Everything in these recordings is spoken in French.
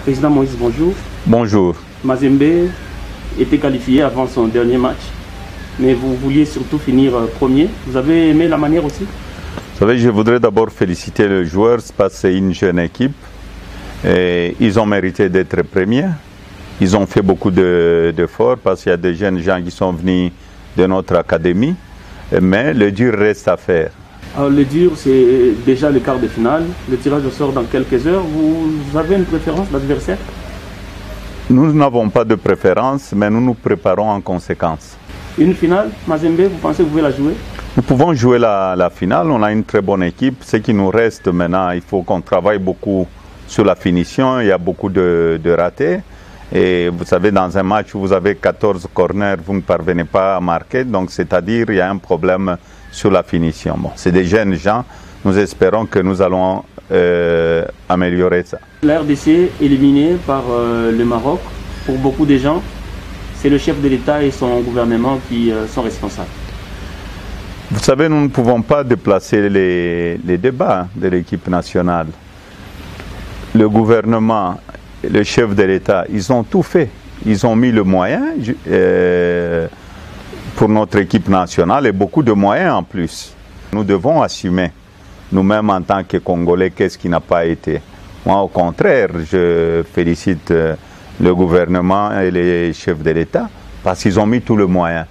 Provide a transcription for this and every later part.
Président Moïse, bonjour. Bonjour. Mazembe était qualifié avant son dernier match, mais vous vouliez surtout finir premier. Vous avez aimé la manière aussi? Vous savez, je voudrais d'abord féliciter les joueurs parce que c'est une jeune équipe. Et ils ont mérité d'être premiers. Ils ont fait beaucoup d'efforts parce qu'il y a des jeunes gens qui sont venus de notre académie. Mais le dur reste à faire. Alors, le dur, c'est déjà le quart de finale. Le tirage au sort dans quelques heures. Vous avez une préférence d'adversaire? Nous n'avons pas de préférence, mais nous nous préparons en conséquence. Une finale, Mazembe, vous pensez que vous pouvez la jouer? Nous pouvons jouer la finale. On a une très bonne équipe. Ce qui nous reste maintenant, il faut qu'on travaille beaucoup sur la finition. Il y a beaucoup de ratés. Et vous savez, dans un match où vous avez 14 corners, vous ne parvenez pas à marquer. Donc, c'est-à-dire qu'il y a un problème sur la finition. Bon, c'est des jeunes gens. Nous espérons que nous allons améliorer ça. La RDC éliminée par le Maroc, pour beaucoup de gens, c'est le chef de l'État et son gouvernement qui sont responsables. Vous savez, nous ne pouvons pas déplacer les débats de l'équipe nationale. Le gouvernement, le chef de l'État, ils ont tout fait. Ils ont mis le moyen pour notre équipe nationale et beaucoup de moyens en plus. Nous devons assumer, nous-mêmes en tant que Congolais, qu'est-ce qui n'a pas été. Moi, au contraire, je félicite le gouvernement et les chefs de l'État parce qu'ils ont mis tout le moyen.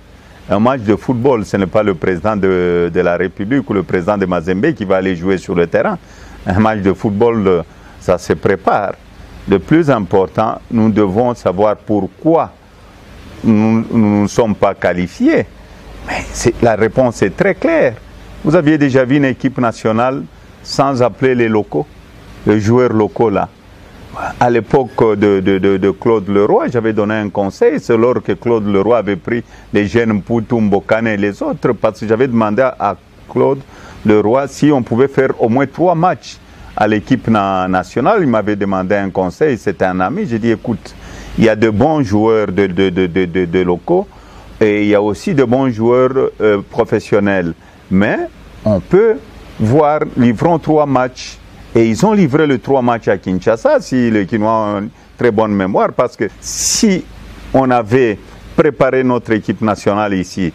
Un match de football, ce n'est pas le président de la République ou le président de Mazembe qui va aller jouer sur le terrain. Un match de football, ça se prépare. Le plus important, nous devons savoir pourquoi nous ne sommes pas qualifiés. Mais la réponse est très claire. Vous aviez déjà vu une équipe nationale sans appeler les locaux, les joueurs locaux là. À l'époque de Claude Leroy, j'avais donné un conseil, c'est lors que Claude Leroy avait pris les jeunes Poutou Mbokane et les autres, parce que j'avais demandé à Claude Leroy si on pouvait faire au moins 3 matchs à l'équipe nationale. Il m'avait demandé un conseil, c'était un ami. J'ai dit, écoute, il y a de bons joueurs de locaux et il y a aussi de bons joueurs professionnels. Mais on peut voir, livrons 3 matchs. Et ils ont livré les 3 matchs à Kinshasa, si les Kinois ont une très bonne mémoire, parce que si on avait préparé notre équipe nationale ici,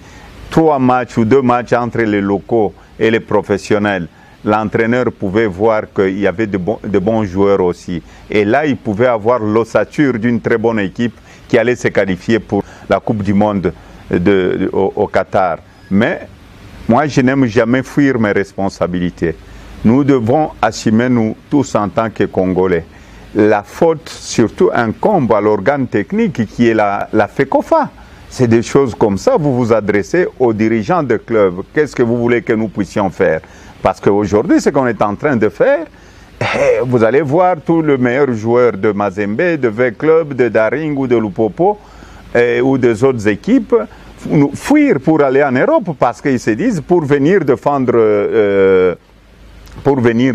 3 matchs ou 2 matchs entre les locaux et les professionnels, l'entraîneur pouvait voir qu'il y avait de bons joueurs aussi. Et là, il pouvait avoir l'ossature d'une très bonne équipe qui allait se qualifier pour la Coupe du Monde au Qatar. Mais moi, je n'aime jamais fuir mes responsabilités. Nous devons assumer, nous tous en tant que Congolais. La faute surtout incombe à l'organe technique qui est la FECOFA. C'est des choses comme ça, vous vous adressez aux dirigeants de clubs. Qu'est-ce que vous voulez que nous puissions faire? Parce qu'aujourd'hui, ce qu'on est en train de faire, vous allez voir tous les meilleurs joueurs de Mazembe, de V-Club, de Daring ou de Lupopo ou des autres équipes fuir pour aller en Europe parce qu'ils se disent pour venir défendre... pour venir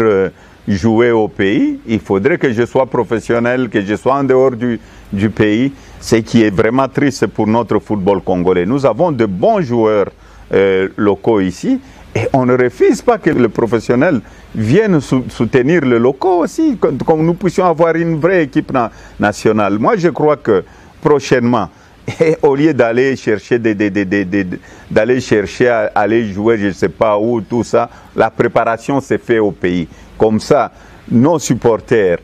jouer au pays, il faudrait que je sois professionnel, que je sois en dehors du pays, ce qui est vraiment triste pour notre football congolais. Nous avons de bons joueurs locaux ici et on ne refuse pas que les professionnels viennent soutenir les locaux aussi, comme nous puissions avoir une vraie équipe nationale. Moi, je crois que prochainement, et au lieu d'aller chercher aller jouer, je ne sais pas où, tout ça, la préparation s'est faite au pays. Comme ça, nos supporters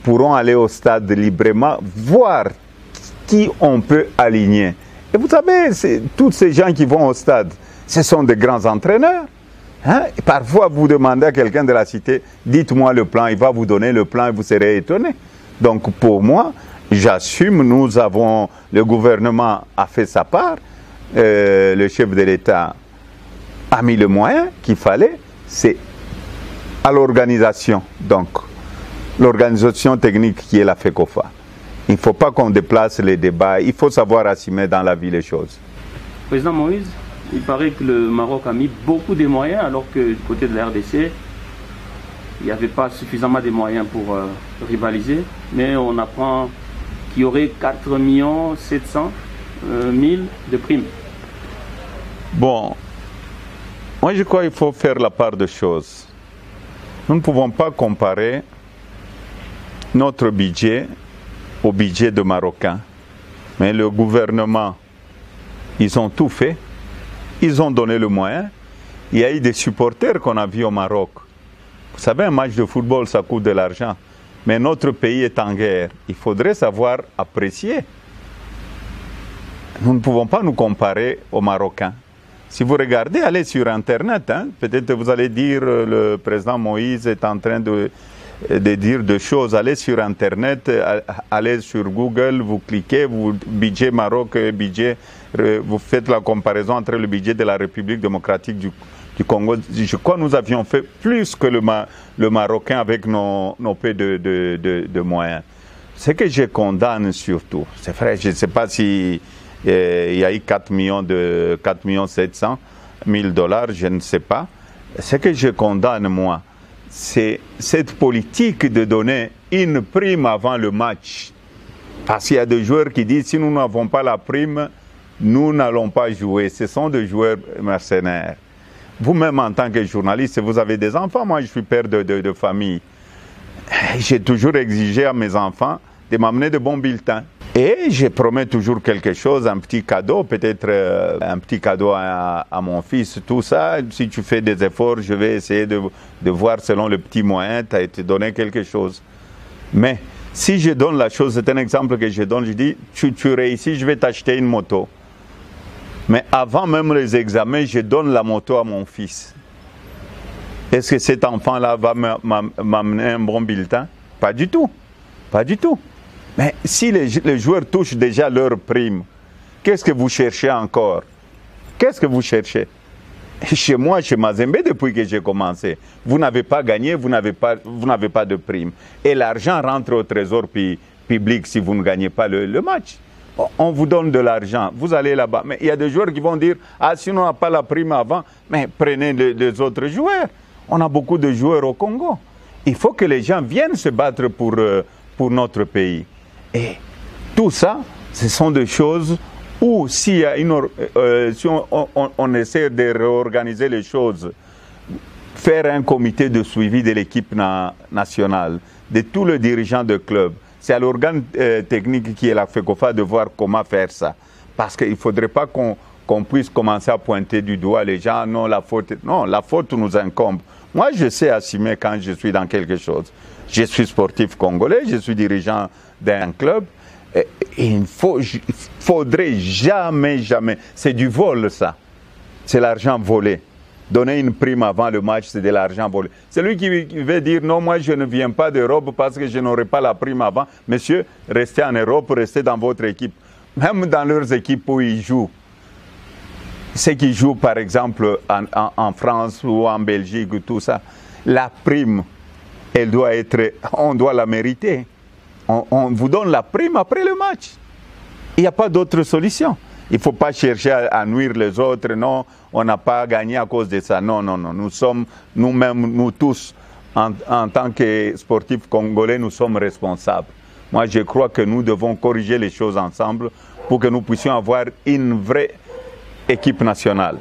pourront aller au stade librement, voir qui on peut aligner. Et vous savez, tous ces gens qui vont au stade, ce sont des grands entraîneurs. Hein? Et parfois, vous demandez à quelqu'un de la cité, dites-moi le plan, il va vous donner le plan et vous serez étonné. Donc pour moi, j'assume, le gouvernement a fait sa part, le chef de l'État a mis le moyen qu'il fallait, c'est à l'organisation, donc l'organisation technique qui est la FECOFA. Il ne faut pas qu'on déplace les débats, il faut savoir assumer dans la vie les choses. Président Moïse, il paraît que le Maroc a mis beaucoup de moyens alors que du côté de la RDC, il n'y avait pas suffisamment de moyens pour rivaliser, mais on apprend qu'il y aurait 4 700 000 de primes. Bon, moi je crois qu'il faut faire la part des choses. Nous ne pouvons pas comparer notre budget au budget de Marocains. Mais le gouvernement, ils ont tout fait. Ils ont donné le moyen. Il y a eu des supporters qu'on a vus au Maroc. Vous savez, un match de football, ça coûte de l'argent. Mais notre pays est en guerre. Il faudrait savoir apprécier. Nous ne pouvons pas nous comparer aux Marocains. Si vous regardez, allez sur Internet. Peut-être vous allez dire le président Moïse est en train de dire des choses. Allez sur Internet, allez sur Google, vous cliquez, vous budget Maroc, budget, vous faites la comparaison entre le budget de la République démocratique du Congo. Je crois que nous avions fait plus que le Marocain avec nos peu de moyens. Ce que je condamne surtout, c'est vrai, je ne sais pas si il y a eu 4 700 000 $, je ne sais pas. Ce que je condamne, moi, c'est cette politique de donner une prime avant le match. Parce qu'il y a des joueurs qui disent, si nous n'avons pas la prime, nous n'allons pas jouer. Ce sont des joueurs mercenaires. Vous-même, en tant que journaliste, vous avez des enfants. Moi, je suis père de famille. J'ai toujours exigé à mes enfants de m'amener de bons bulletins. Et je promets toujours quelque chose, un petit cadeau, peut-être un petit cadeau à mon fils, tout ça. Si tu fais des efforts, je vais essayer de voir selon le petit moyen, tu as été donné quelque chose. Mais si je donne la chose, c'est un exemple que je donne, je dis, tu réussis, je vais t'acheter une moto. Mais avant même les examens, je donne la moto à mon fils. Est-ce que cet enfant-là va m'amener un bon bulletin? Pas du tout. Pas du tout. Mais si les joueurs touchent déjà leur prime, qu'est-ce que vous cherchez encore? Qu'est-ce que vous cherchez? Chez moi, chez Mazembe, depuis que j'ai commencé, vous n'avez pas gagné, vous n'avez pas de prime. Et l'argent rentre au trésor public si vous ne gagnez pas le match. On vous donne de l'argent, vous allez là-bas. Mais il y a des joueurs qui vont dire, ah, si on n'a pas la prime avant, mais prenez les autres joueurs. On a beaucoup de joueurs au Congo. Il faut que les gens viennent se battre pour notre pays. Et tout ça, ce sont des choses où si on essaie de réorganiser les choses, faire un comité de suivi de l'équipe nationale, de tous les dirigeants de club, c'est à l'organe technique qui est la FECOFA de voir comment faire ça. Parce qu'il ne faudrait pas qu'on puisse commencer à pointer du doigt les gens, non, la faute nous incombe. Moi, je sais assumer quand je suis dans quelque chose. Je suis sportif congolais, je suis dirigeant d'un club. Et il faudrait jamais, c'est du vol ça. C'est l'argent volé. Donner une prime avant le match, c'est de l'argent volé. Celui qui veut dire non, moi je ne viens pas d'Europe parce que je n'aurai pas la prime avant. Monsieur, restez en Europe, restez dans votre équipe. Même dans leurs équipes où ils jouent. Ceux qui jouent par exemple en France ou en Belgique ou tout ça, la prime, on doit la mériter. On vous donne la prime après le match. Il n'y a pas d'autre solution. Il ne faut pas chercher à nuire les autres. Non, on n'a pas gagné à cause de ça. Non. Nous sommes, nous-mêmes, nous tous, en tant que sportifs congolais, nous sommes responsables. Moi, je crois que nous devons corriger les choses ensemble pour que nous puissions avoir une vraie équipe nationale.